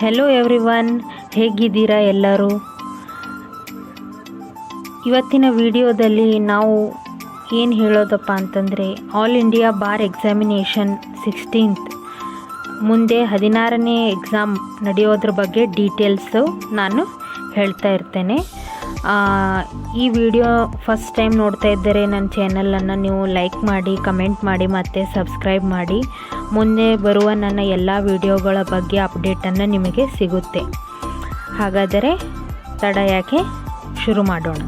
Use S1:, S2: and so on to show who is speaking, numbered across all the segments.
S1: Hello everyone, ಹೇಗಿದ್ದೀರಾ ಎಲ್ಲರೂ? ಇವತ್ತಿನ ವಿಡಿಯೋದಲ್ಲಿ ನಾವು ಏನು ಹೇಳೋದಪ್ಪ ಅಂತಂದರೆ, all India bar examination 16th ಮುಂದೆ 16ನೇ ಎಕ್ಸಾಮ್ ನಡೆಯೋದ್ರ ಬಗ್ಗೆ ಡೀಟೇಲ್ಸು ನಾನು ಹೇಳ್ತಾ ಇರ್ತೇನೆ. ಈ ವಿಡಿಯೋ ಫಸ್ಟ್ ಟೈಮ್ ನೋಡ್ತಾ ಇದ್ದರೆ ನನ್ನ ಚಾನಲನ್ನು ನೀವು ಲೈಕ್ ಮಾಡಿ, ಕಮೆಂಟ್ ಮಾಡಿ ಮತ್ತು ಸಬ್ಸ್ಕ್ರೈಬ್ ಮಾಡಿ. ಮುಂದೆ ಬರುವ ನನ್ನ ಎಲ್ಲ ವಿಡಿಯೋಗಳ ಬಗ್ಗೆ ಅಪ್ಡೇಟನ್ನು ನಿಮಗೆ ಸಿಗುತ್ತೆ. ಹಾಗಾದರೆ ತಡ ಯಾಕೆ, ಶುರು ಮಾಡೋಣ.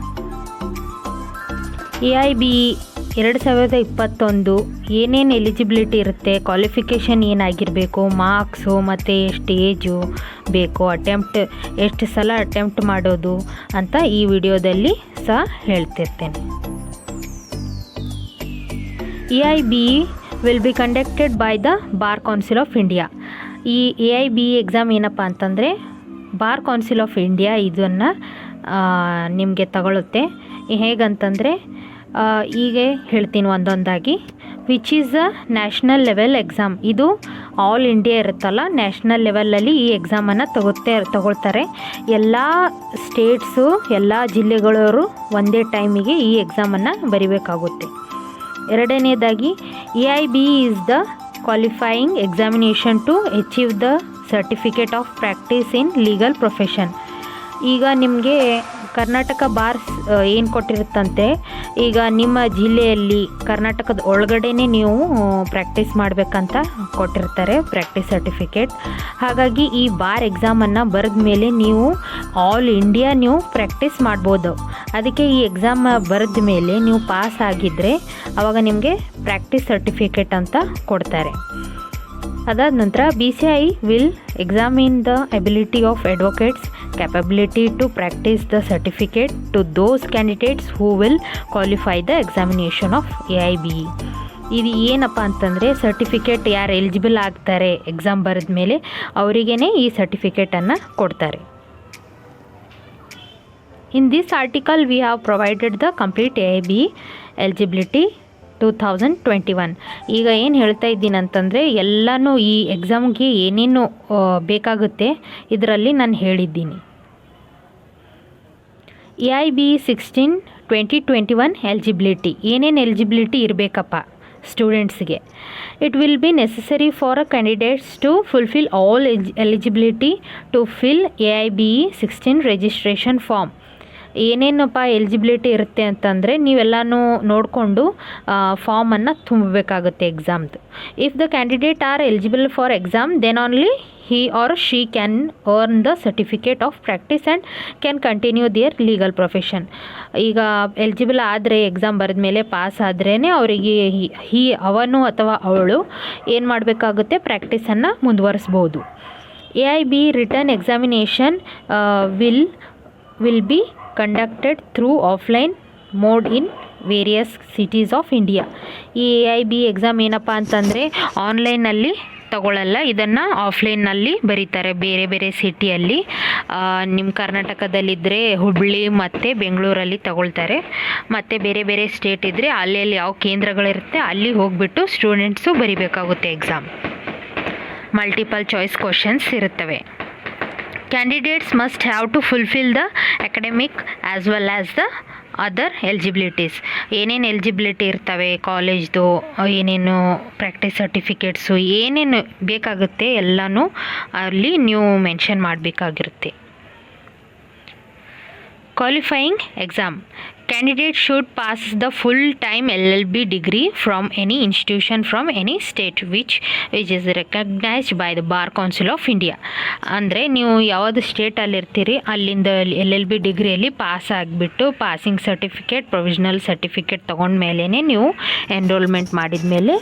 S1: AIBE 2021 ಏನೇನು ಎಲಿಜಿಬಿಲಿಟಿ ಇರುತ್ತೆ, ಕ್ವಾಲಿಫಿಕೇಷನ್ ಏನಾಗಿರಬೇಕು, ಮಾರ್ಕ್ಸು ಮತ್ತು ಎಷ್ಟು ಏಜು ಬೇಕು, ಎಷ್ಟು ಸಲ ಅಟೆಂಪ್ಟ್ ಮಾಡೋದು ಅಂತ ಈ ವಿಡಿಯೋದಲ್ಲಿ ಸಹ ಹೇಳ್ತಿರ್ತೇನೆ. AIBE will be conducted by the bar council of India. ಈ AIBE ಎಕ್ಸಾಮ್ ಏನಪ್ಪ ಅಂತಂದರೆ, ಬಾರ್ ಕೌನ್ಸಿಲ್ ಆಫ್ ಇಂಡಿಯಾ ಇದನ್ನು ನಿಮಗೆ ತಗೊಳುತ್ತೆ. ಹೇಗಂತಂದರೆ, ಹೀಗೆ ಹೇಳ್ತೀನಿ ಒಂದೊಂದಾಗಿ. Which is a national level exam. ಇದು ಆಲ್ ಇಂಡಿಯಾ ಇರುತ್ತಲ್ಲ, ನ್ಯಾಷನಲ್ ಲೆವೆಲಲ್ಲಿ ಈ ಎಕ್ಸಾಮನ್ನು ತಗೊಳ್ತಾರೆ. ಎಲ್ಲ ಸ್ಟೇಟ್ಸು, ಎಲ್ಲ ಜಿಲ್ಲೆಗಳವರು ಒಂದೇ ಟೈಮಿಗೆ ಈ ಎಕ್ಸಾಮನ್ನು ಬರಿಬೇಕಾಗುತ್ತೆ. ಎರಡನೇದಾಗಿ, AIBE is the qualifying examination to achieve the certificate of practice in legal profession. ಈಗ ನಿಮಗೆ ಕರ್ನಾಟಕ ಬಾರ್ ಏನು ಕೊಟ್ಟಿರುತ್ತಂತೆ, ಈಗ ನಿಮ್ಮ ಜಿಲ್ಲೆಯಲ್ಲಿ ಕರ್ನಾಟಕದ ಒಳಗಡೆನೇ ನೀವು ಪ್ರಾಕ್ಟೀಸ್ ಮಾಡಬೇಕಂತ ಕೊಟ್ಟಿರ್ತಾರೆ ಪ್ರಾಕ್ಟೀಸ್ ಸರ್ಟಿಫಿಕೇಟ್. ಹಾಗಾಗಿ ಈ ಬಾರ್ ಎಕ್ಸಾಮನ್ನು ಬರೆದ ಮೇಲೆ ನೀವು ಆಲ್ ಇಂಡಿಯಾ ನೀವು ಪ್ರಾಕ್ಟೀಸ್ ಮಾಡ್ಬೋದು. ಅದಕ್ಕೆ ಈ ಎಕ್ಸಾಮ್ ಬರೆದ ಮೇಲೆ ನೀವು ಪಾಸ್ ಆಗಿದ್ದರೆ ಆವಾಗ ನಿಮಗೆ ಪ್ರಾಕ್ಟೀಸ್ ಸರ್ಟಿಫಿಕೇಟ್ ಅಂತ ಕೊಡ್ತಾರೆ. ಅದಾದ ನಂತರ BCI will examine the ability of advocates capability to practice the certificate to those candidates who will qualify the examination of AIBE. ಇದು ಏನಪ್ಪ ಅಂತಂದರೆ, ಸರ್ಟಿಫಿಕೇಟ್ ಯಾರು ಎಲಿಜಿಬಲ್ ಆಗ್ತಾರೆ ಎಕ್ಸಾಮ್ ಬರೆದ ಮೇಲೆ ಅವರಿಗೇ ಈ ಸರ್ಟಿಫಿಕೇಟನ್ನು ಕೊಡ್ತಾರೆ. In this article we have provided the complete AIBE eligibility 2021. ಈಗ ಏನು ಹೇಳ್ತಾ ಇದ್ದೀನಿ ಅಂತಂದರೆ, ಎಲ್ಲನೂ ಈ ಎಕ್ಸಾಮ್ಗೆ ಏನೇನು ಬೇಕಾಗುತ್ತೆ ಇದರಲ್ಲಿ ನಾನು ಹೇಳಿದ್ದೀನಿ. AIBE 16 2021 ಎಲಿಜಿಬಿಲಿಟಿ, ಏನೇನು ಎಲಿಜಿಬಿಲಿಟಿ ಇರಬೇಕಪ್ಪ ಸ್ಟೂಡೆಂಟ್ಸ್ಗೆ. It will be necessary for a candidates to fulfil all eligibility to fill AIBE 16 registration form. ಏನೇನಪ್ಪ ಎಲಿಜಿಬಿಲಿಟಿ ಇರುತ್ತೆ ಅಂತಂದರೆ, ನೀವೆಲ್ಲನೂ ನೋಡಿಕೊಂಡು ಫಾರ್ಮನ್ನು ತುಂಬಬೇಕಾಗುತ್ತೆ ಎಕ್ಸಾಮ್ದು. If the candidate are eligible for exam, then only he or she can earn the certificate of practice and can continue their legal profession. ಈಗ eligible ಆದರೆ, ಎಕ್ಸಾಮ್ ಬರೆದ ಮೇಲೆ ಪಾಸ್ ಆದ್ರೇ ಅವರಿಗೆ ಅವನು ಅಥವಾ ಅವಳು ಏನು ಮಾಡಬೇಕಾಗುತ್ತೆ, ಪ್ರಾಕ್ಟೀಸನ್ನು ಮುಂದುವರಿಸ್ಬೋದು. AIBE return examination will be conducted through offline mode in various cities of India. ಈ AIBE ಎಕ್ಸಾಮ್ ಏನಪ್ಪ ಅಂತಂದರೆ, ಆನ್ಲೈನಲ್ಲಿ ತಗೊಳ್ಳಲ್ಲ, ಇದನ್ನು ಆಫ್ಲೈನಲ್ಲಿ ಬರೀತಾರೆ ಬೇರೆ ಬೇರೆ ಸಿಟಿಯಲ್ಲಿ. ನಿಮ್ಮ ಕರ್ನಾಟಕದಲ್ಲಿದ್ದರೆ ಹುಬ್ಬಳ್ಳಿ ಮತ್ತು ಬೆಂಗಳೂರಲ್ಲಿ ತಗೊಳ್ತಾರೆ. ಮತ್ತು ಬೇರೆ ಬೇರೆ ಸ್ಟೇಟ್ ಇದ್ದರೆ ಅಲ್ಲಿ ಯಾವ ಕೇಂದ್ರಗಳಿರುತ್ತೆ ಅಲ್ಲಿ ಹೋಗಿಬಿಟ್ಟು ಸ್ಟೂಡೆಂಟ್ಸು ಬರಿಬೇಕಾಗುತ್ತೆ ಎಕ್ಸಾಮ್. ಮಲ್ಟಿಪಲ್ ಚಾಯ್ಸ್ ಕ್ವಶನ್ಸ್ ಇರುತ್ತವೆ. Candidates must have to fulfil the academic as well as the other eligibilities. ಏನೇನು ಎಲಿಜಿಬಿಲಿಟಿ ಇರ್ತವೆ ಕಾಲೇಜ್ದು, ಏನೇನು ಪ್ರಾಕ್ಟೀಸ್ ಸರ್ಟಿಫಿಕೇಟ್ಸು, ಏನೇನು ಬೇಕಾಗುತ್ತೆ ಎಲ್ಲನೂ ಅಲ್ಲಿ ನೀವು ಮೆನ್ಷನ್ ಮಾಡಬೇಕಾಗಿರುತ್ತೆ. Qualifying exam. Candidate should pass the full-time LLB degree from any institution from any state which is recognized by the Bar Council of India. ಅಂದರೆ ನೀವು ಯಾವುದು ಸ್ಟೇಟಲ್ಲಿ ಇರ್ತೀರಿ ಅಲ್ಲಿಂದ LLB ಡಿಗ್ರಿಯಲ್ಲಿ ಪಾಸ್ ಆಗಿಬಿಟ್ಟು ಪಾಸಿಂಗ್ ಸರ್ಟಿಫಿಕೇಟ್, ಪ್ರೊವಿಷನಲ್ ಸರ್ಟಿಫಿಕೇಟ್ ತೊಗೊಂಡ್ಮೇಲೇ ನೀವು ಎನ್ರೋಲ್ಮೆಂಟ್ ಮಾಡಿದ ಮೇಲೆ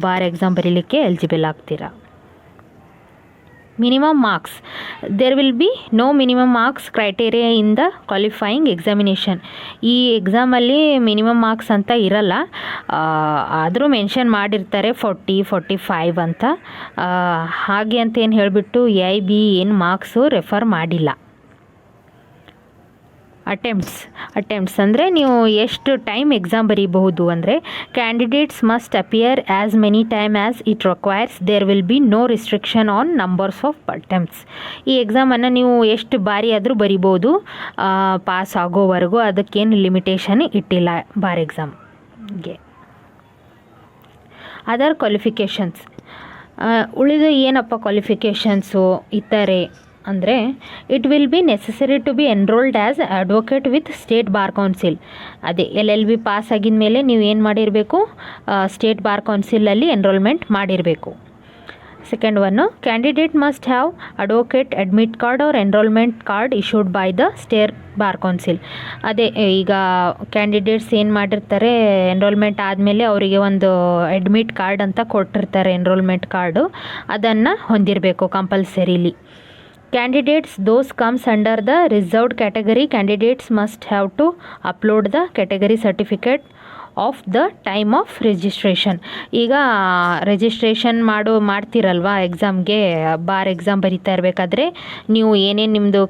S1: ಬಾರ್ ಎಕ್ಸಾಮ್ ಬರೀಲಿಕ್ಕೆ ಎಲಿಜಿಬಲ್ ಆಗ್ತೀರಾ. Minimum marks. There will be no minimum marks criteria in the qualifying examination. ಈ ಎಕ್ಸಾಮಲ್ಲಿ ಮಿನಿಮಮ್ ಮಾರ್ಕ್ಸ್ ಅಂತ ಇರಲ್ಲ, ಆದರೂ ಮೆನ್ಷನ್ ಮಾಡಿರ್ತಾರೆ 40, 45 ಅಂತ. ಹಾಗೆ ಅಂತ ಏನು ಹೇಳಿಬಿಟ್ಟು AIBE ಏನು ಮಾರ್ಕ್ಸು ರೆಫರ್ ಮಾಡಿಲ್ಲ. ಅಟೆಂಪ್ಟ್ಸ್ ಅಂದರೆ ನೀವು ಎಷ್ಟು ಟೈಮ್ ಎಕ್ಸಾಮ್ ಬರೀಬಹುದು ಅಂದರೆ candidates must appear as many time as it requires there will be no restriction on numbers of attempts. ಈ ಎಕ್ಸಾಮನ್ನು ನೀವು ಎಷ್ಟು ಬಾರಿ ಆದರೂ ಬರಿಬೋದು ಪಾಸ್ ಆಗೋವರೆಗೂ, ಅದಕ್ಕೇನು ಲಿಮಿಟೇಷನ್ ಇಟ್ಟಿಲ್ಲ ಬಾರ್ ಎಕ್ಸಾಮ್ಗೆ. ಅದರ್ ಕ್ವಾಲಿಫಿಕೇಷನ್ಸ್, ಉಳಿದು ಏನಪ್ಪ ಕ್ವಾಲಿಫಿಕೇಷನ್ಸು ಇದ್ದಾರೆ ಅಂದರೆ it will be necessary to be enrolled as advocate with state bar council. ಅದೇ LLB ಪಾಸ್ ಆಗಿದ ಮೇಲೆ ನೀವು ಏನು ಮಾಡಿರಬೇಕು, ಸ್ಟೇಟ್ ಬಾರ್ ಕೌನ್ಸಿಲಲ್ಲಿ ಎನ್ರೋಲ್ಮೆಂಟ್ ಮಾಡಿರಬೇಕು. Second one, candidate must have advocate admit card or enrolment card issued by the state bar council. ಅದೇ ಈಗ ಕ್ಯಾಂಡಿಡೇಟ್ಸ್ ಏನು ಮಾಡಿರ್ತಾರೆ, ಎನ್ರೋಲ್ಮೆಂಟ್ ಆದಮೇಲೆ ಅವರಿಗೆ ಒಂದು ಅಡ್ಮಿಟ್ ಕಾರ್ಡ್ ಅಂತ ಕೊಟ್ಟಿರ್ತಾರೆ, ಎನ್ರೋಲ್ಮೆಂಟ್ ಕಾರ್ಡು, ಅದನ್ನು ಹೊಂದಿರಬೇಕು compulsorily. Candidates those comes under the reserved category, candidates must have to upload the category certificate of the time of registration. ಈಗ ರಿಜಿಸ್ಟ್ರೇಷನ್ ಮಾಡ್ತೀರಲ್ವ ಎಕ್ಸಾಮ್ಗೆ, ಬಾರ್ ಎಕ್ಸಾಮ್ ಬರೀತಾ ಇರಬೇಕಾದ್ರೆ ನೀವು ಏನೇನು ನಿಮ್ಮದು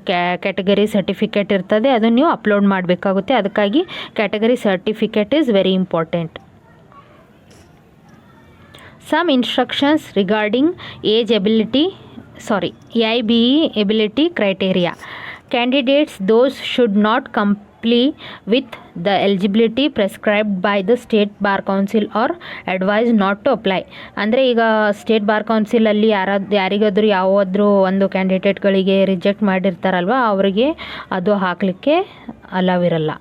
S1: ಕ್ಯಾಟಗರಿ ಸರ್ಟಿಫಿಕೇಟ್ ಇರ್ತದೆ ಅದನ್ನು ನೀವು ಅಪ್ಲೋಡ್ ಮಾಡಬೇಕಾಗುತ್ತೆ. ಅದಕ್ಕಾಗಿ category certificate is very important. Some instructions regarding AIBE ability criteria. Candidates those should not comply with the eligibility prescribed by the state bar council or advised not to apply. ಅಂದರೆ ಈಗ state bar ಕೌನ್ಸಿಲಲ್ಲಿ ಯಾರಿಗಾದರೂ ಯಾವುದಾದ್ರೂ ಒಂದು ಕ್ಯಾಂಡಿಡೇಟ್ಗಳಿಗೆ reject ಮಾಡಿರ್ತಾರಲ್ವ, ಅವರಿಗೆ ಅದು ಹಾಕಲಿಕ್ಕೆ allow ಇರಲ್ಲ.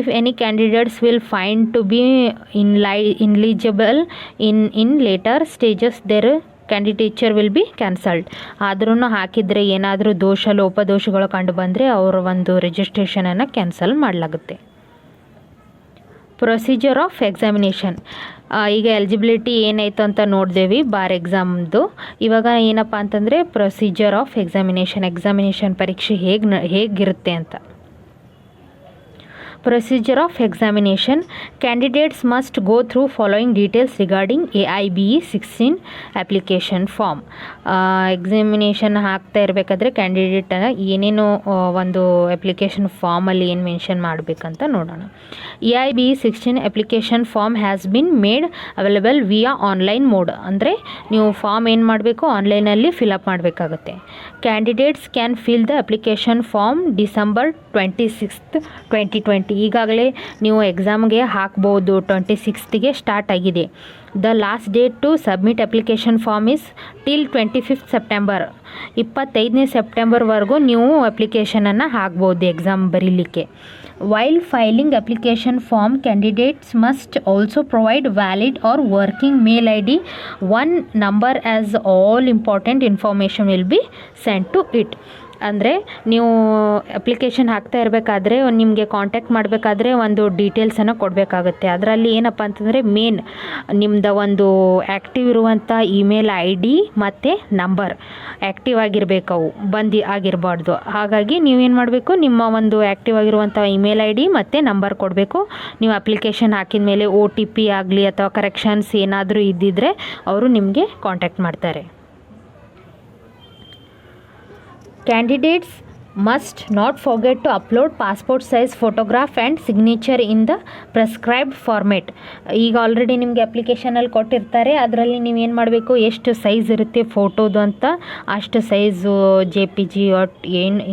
S1: If any candidates will find to be ineligible in later stages, their candidature will be cancelled. ಆದ್ರೂ ಹಾಕಿದರೆ ಏನಾದರೂ ಲೋಪದೋಷಗಳು ಕಂಡು ಬಂದರೆ ಅವರ ಒಂದು ರಿಜಿಸ್ಟ್ರೇಷನನ್ನು ಕ್ಯಾನ್ಸಲ್ ಮಾಡಲಾಗುತ್ತೆ. ಪ್ರೊಸೀಜರ್ ಆಫ್ ಎಕ್ಸಾಮಿನೇಷನ್, ಈಗ ಎಲಿಜಿಬಿಲಿಟಿ ಏನಾಯಿತು ಅಂತ ನೋಡಿದೇವಿ ಬಾರ್ ಎಕ್ಸಾಮ್ದು. ಇವಾಗ ಏನಪ್ಪ ಅಂತಂದರೆ ಪ್ರೊಸೀಜರ್ ಆಫ್ ಎಕ್ಸಾಮಿನೇಷನ್ ಪರೀಕ್ಷೆ ಹೇಗಿರುತ್ತೆ ಅಂತ. Procedure of examination. Candidates must go through following details regarding AIBE 16 application form. Examination ಹಾಕ್ತಾ ಇರಬೇಕಾದ್ರೆ ಕ್ಯಾಂಡಿಡೇಟ್ ಏನೇನು ಒಂದು ಅಪ್ಲಿಕೇಶನ್ ಫಾರ್ಮಲ್ಲಿ ಏನು ಮೆನ್ಷನ್ ಮಾಡಬೇಕಂತ ನೋಡೋಣ. AIBE 16 application form has been made available via online mode. ಅಂದರೆ ನೀವು ಫಾರ್ಮ್ ಏನು ಮಾಡಬೇಕು, ಆನ್ಲೈನಲ್ಲಿ ಫಿಲಪ್ ಮಾಡಬೇಕಾಗುತ್ತೆ. Candidates can fill the application form December 26, 2020. ಈಗಾಗಲೇ ನೀವು ಎಕ್ಸಾಮ್ಗೆ ಹಾಕ್ಬೋದು, 26ಗೆ ಸ್ಟಾರ್ಟ್ ಆಗಿದೆ. The last date to submit application form is till 25 September. 25ನೇ ಸೆಪ್ಟೆಂಬರ್ವರೆಗೂ ನೀವು ಅಪ್ಲಿಕೇಶನನ್ನು ಹಾಕ್ಬೋದು ಎಕ್ಸಾಮ್ ಬರೀಲಿಕ್ಕೆ. While filing application form, candidates must also provide valid or working mail ID. One number as all important information will be send to it. ಅಂದರೆ ನೀವು application ಹಾಕ್ತಾ ಇರಬೇಕಾದ್ರೆ ನಿಮಗೆ ಕಾಂಟ್ಯಾಕ್ಟ್ ಮಾಡಬೇಕಾದ್ರೆ ಒಂದು ಡೀಟೇಲ್ಸನ್ನು ಕೊಡಬೇಕಾಗುತ್ತೆ. ಅದರಲ್ಲಿ ಏನಪ್ಪ ಅಂತಂದರೆ ಮೇನ್ ನಿಮ್ಮದು ಒಂದು ಆ್ಯಕ್ಟಿವ್ ಇರುವಂಥ ಇಮೇಲ್ ID ಮತ್ತು ನಂಬರ್ ಆ್ಯಕ್ಟಿವ್ ಆಗಿರಬೇಕು, ಅವು ಆಗಿರಬಾರ್ದು. ಹಾಗಾಗಿ ನೀವೇನು ಮಾಡಬೇಕು, ನಿಮ್ಮ ಒಂದು ಆ್ಯಕ್ಟಿವ್ ಆಗಿರುವಂಥ ಇಮೇಲ್ ID ಮತ್ತು ನಂಬರ್ ಕೊಡಬೇಕು. ನೀವು ಅಪ್ಲಿಕೇಶನ್ ಹಾಕಿದ ಮೇಲೆ OTP ಆಗಲಿ ಅಥವಾ ಕರೆಕ್ಷನ್ಸ್ ಏನಾದರೂ ಇದ್ದಿದ್ದರೆ ಅವರು ನಿಮಗೆ ಕಾಂಟ್ಯಾಕ್ಟ್ ಮಾಡ್ತಾರೆ. Candidates must not forget to upload passport size photograph and signature in the prescribed format. ಈಗ ಆಲ್ರೆಡಿ ನಿಮಗೆ ಅಪ್ಲಿಕೇಶನಲ್ಲಿ ಕೊಟ್ಟಿರ್ತಾರೆ, ಅದರಲ್ಲಿ ನೀವೇನು ಮಾಡಬೇಕು, ಎಷ್ಟು ಸೈಜ್ ಇರುತ್ತೆ ಫೋಟೋದು ಅಂತ ಅಷ್ಟು ಸೈಜು JPG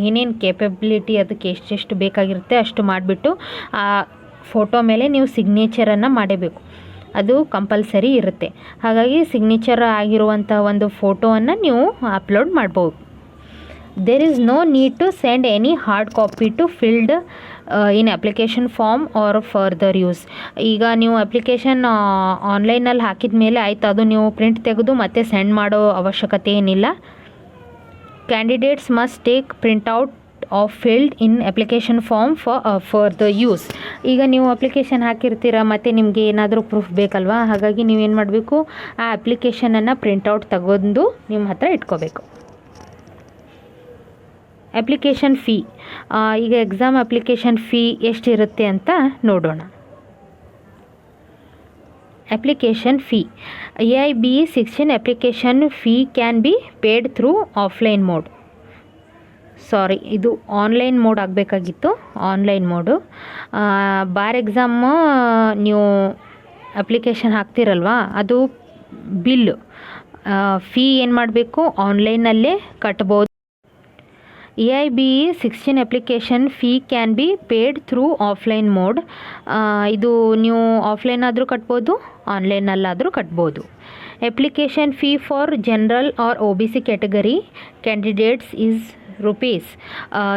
S1: ಏನೇನು ಕೇಪಬಿಲಿಟಿ ಅದಕ್ಕೆ ಎಷ್ಟೆಷ್ಟು ಬೇಕಾಗಿರುತ್ತೆ ಅಷ್ಟು ಮಾಡಿಬಿಟ್ಟು ಆ ಫೋಟೋ ಮೇಲೆ ನೀವು ಸಿಗ್ನೇಚರನ್ನು ಮಾಡಬೇಕು. ಅದು ಕಂಪಲ್ಸರಿ ಇರುತ್ತೆ. ಹಾಗಾಗಿ ಸಿಗ್ನೇಚರ್ ಆಗಿರುವಂಥ ಒಂದು ಫೋಟೋವನ್ನು ನೀವು ಅಪ್ಲೋಡ್ ಮಾಡ್ಬೋದು. There is no need to send any hard copy to filled in application form or further use. ಈಗ ನೀವು ಅಪ್ಲಿಕೇಶನ್ ಆನ್ಲೈನಲ್ಲಿ ಹಾಕಿದ ಮೇಲೆ ಆಯಿತು, ಅದು ನೀವು ಪ್ರಿಂಟ್ ತೆಗೆದು ಮತ್ತೆ ಸೆಂಡ್ ಮಾಡೋ ಅವಶ್ಯಕತೆ ಏನಿಲ್ಲ. Candidates must take printout of filled in application form for the use. ಈಗ ನೀವು ಅಪ್ಲಿಕೇಶನ್ ಹಾಕಿರ್ತೀರ ಮತ್ತು ನಿಮಗೆ ಏನಾದರೂ ಪ್ರೂಫ್ ಬೇಕಲ್ವಾ, ಹಾಗಾಗಿ ನೀವೇನು ಮಾಡಬೇಕು, ಆ ಅಪ್ಲಿಕೇಶನನ್ನು ಪ್ರಿಂಟ್ಔಟ್ ತಗೊಂಡು ನಿಮ್ಮ ಹತ್ರ ಇಟ್ಕೋಬೇಕು. ಅಪ್ಲಿಕೇಶನ್ ಫೀ, ಈಗ ಎಕ್ಸಾಮ್ ಅಪ್ಲಿಕೇಶನ್ ಫೀ ಎಷ್ಟಿರುತ್ತೆ ಅಂತ ನೋಡೋಣ. Application fee, AIBE 16 application fee can be paid through offline mode. Sorry, ಇದು ಆನ್ಲೈನ್ ಮೋಡ್ ಆಗಬೇಕಾಗಿತ್ತು, ಆನ್ಲೈನ್ ಮೋಡು. ಬಾರ್ ಎಕ್ಸಾಮು ನೀವು ಅಪ್ಲಿಕೇಶನ್ ಹಾಕ್ತಿರಲ್ವಾ, ಅದು ಬಿಲ್ ಫೀ ಏನು ಮಾಡಬೇಕು, ಆನ್ಲೈನಲ್ಲೇ ಕಟ್ಬೋದು. EIB-16 application fee can be paid through offline mode. ಇದು ನೀವು ಆಫ್ಲೈನ್ ಆದರೂ ಕಟ್ಬೋದು, ಆನ್ಲೈನಲ್ಲಾದರೂ ಕಟ್ಬೋದು. Application fee for general or OBC category candidates is rupees.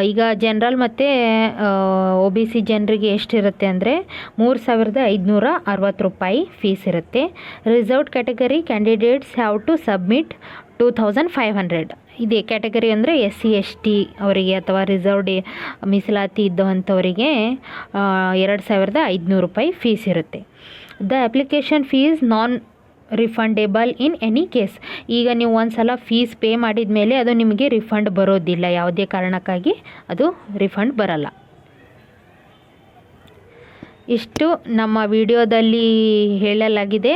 S1: ಈಗ ಜನರಲ್ ಮತ್ತು OBC ಜನರಿಗೆ ಎಷ್ಟಿರುತ್ತೆ ಅಂದರೆ 3,560 ರೂಪಾಯಿ ಫೀಸ್ ಇರುತ್ತೆ. Reserved category candidates have to submit 2,500. ಇದೇ ಕ್ಯಾಟಗರಿ ಅಂದರೆ SC ST ಅವರಿಗೆ ಅಥವಾ ರಿಸರ್ವ್ಡ್ ಮೀಸಲಾತಿ ಇದ್ದಂಥವರಿಗೆ 2,500 ರೂಪಾಯಿ ಫೀಸ್ ಇರುತ್ತೆ. The application fees non refundable in any case. ಈಗ ನೀವು ಒಂದು ಸಲ ಫೀಸ್ ಪೇ ಮಾಡಿದ ಮೇಲೆ ಅದು ನಿಮಗೆ ರಿಫಂಡ್ ಬರೋದಿಲ್ಲ, ಯಾವುದೇ ಕಾರಣಕ್ಕಾಗಿ ಅದು ರಿಫಂಡ್ ಬರಲ್ಲ. ಇಷ್ಟು ನಮ್ಮ ವಿಡಿಯೋದಲ್ಲಿ ಹೇಳಲಾಗಿದೆ.